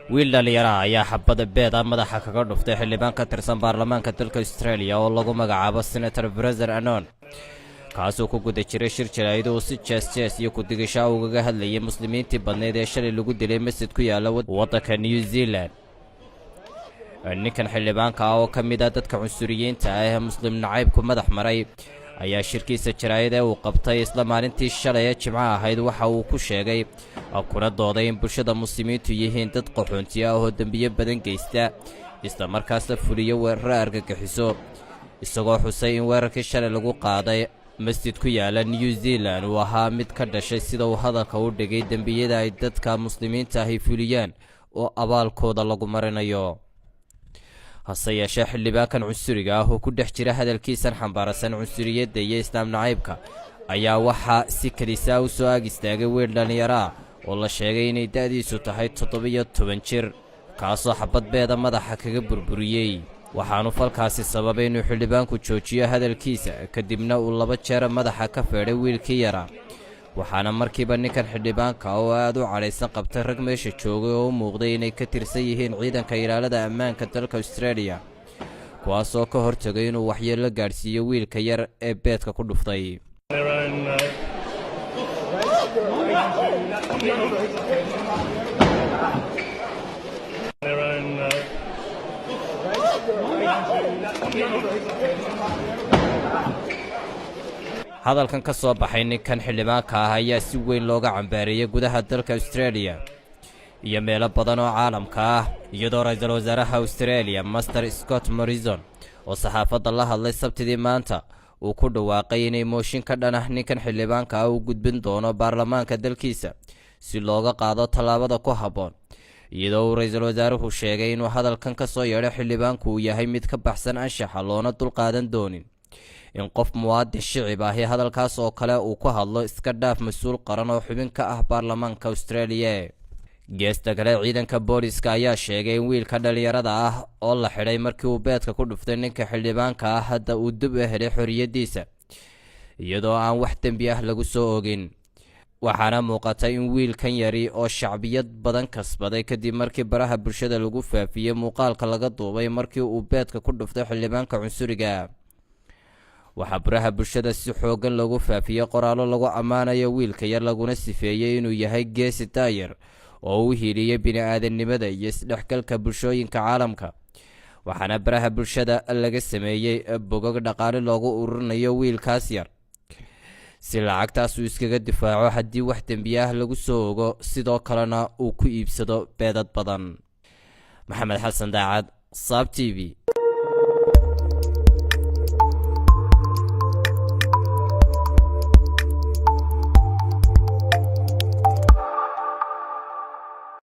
wiil dhalinyara ayaa xabada beed ah madaxa kaga dhuftay xildhibaan ka tirsan baarlamaanka dalka Australia oo lagu magacaabo Senator Fraser Annan kaasoo ku guda jiray shir jaraa'id oo si jees iyo ku digasho uga hadlayay muslimiintii badneed ee shalay lagu dilay masjid ku yaala waddanka New Zealand. ninkan xildhibaanka oo ka mid ah dadka cunsuriyiinta ah ee muslim nacaybku madax maray ayaa shirkiisa jaraa'id ee uu qabtay isla maalintii shalay ee Jimcaha ahayd waxa uu ku sheegay kuna dooday in bulshada muslimiintu yihiin dad qaxoonti ah oo dambiyo badan geysta isla markaasna fuliyo weerar argagixiso isagoo xusay in weerarkii shalay lagu qaaday masjid ku yaala New Zealand uu ahaa mid ka dhashay sida uu hadalka u dhigay dambiyada ay dadka muslimiinta ahi fuliyaan oo abaalkooda lagu marinayo. hase yeeshee xildhibaankan cunsuriga ah oo ku dhex jira hadalkiisan xambaarsan cunsuriyadda iyo islaam nacaybka ayaa waxaa si kalisaa u soo ag istaagay wiil dhalinyaro ah oo la sheegay inay da'diisu tahay 17 jir kaasoo xabad beeda madaxa kaga burburiyey waxaanu falkaasi sababay inuu xildhibaanku joojiyo hadalkiisa kadibna uu 2 jeer madaxa ka feedhay wiilkii yara waxaana markiiba ninkan xildhibaanka oo aad u cadhaysan qabtay rag meesha joogay oo u muuqday inay ka tirsan yihiin ciidanka ilaalada ammaanka dalka Australia kuwaasoo ka hortagay inuu waxyeello gaadhsiiyo wiilka yar ee beedka ku dhuftay. hadalkan ka soo baxay ninkan xildhibaanka ah ayaa si weyn looga cambaareeyay gudaha dalka Australia iyo meelo badan oo caalamka ah iyadoo ra'iisul wasaaraha Australia Master Scott Morrison oo saxaafadda la hadlay Sabtidii maanta uu ku dhawaaqay inay mooshin ka dhan ah ninkan xildhibaanka ah u gudbin doono baarlamaanka dalkiisa si looga qaado tallaabada ku habboon iyadoo ra'iisul wasaaruhu sheegay inuu hadalkan ka soo yeedhay xildhibaanku uu yahay mid ka baxsan anshaxa loona dulqaadan doonin in qof muwaadin shicib ah hadalkaas oo kale uu ku hadlo iska dhaaf mas'uul qaran oo xubin ka ah baarlamaanka Australia. geesta kale ciidanka booliska ayaa sheegay in wiilka dhalinyarada ah oo la xidhay markii uu beedka ku dhuftay ninka xildhibaanka ah hadda uu dib u helay xorriyadiisa iyadoo aan wax dambi ah lagu soo ogin waxaana muuqata in wiilkan yari oo shacbiyad badan kasbaday kadib markii baraha bulshada lagu faafiyay muuqaalka laga duubay markii uu beedka ku dhuftay xildhibaanka cunsuriga waxaa baraha bulshada si xoogan lagu faafiyay qoraallo lagu ammaanayo wiilka yar laguna sifeeyay inuu yahay geesi daayar oo u hiiliyay bini'aadanimada iyo isdhexgalka bulshooyinka caalamka waxaana baraha bulshada laga sameeyay bogag dhaqaale loogu ururinayo wiilkaas yar si lacagtaas uu iskaga difaaco haddii wax dambi ah lagu soo ogo sidoo kalena uu ku iibsado beedad badan. maxamed xasan daacad Saab TV.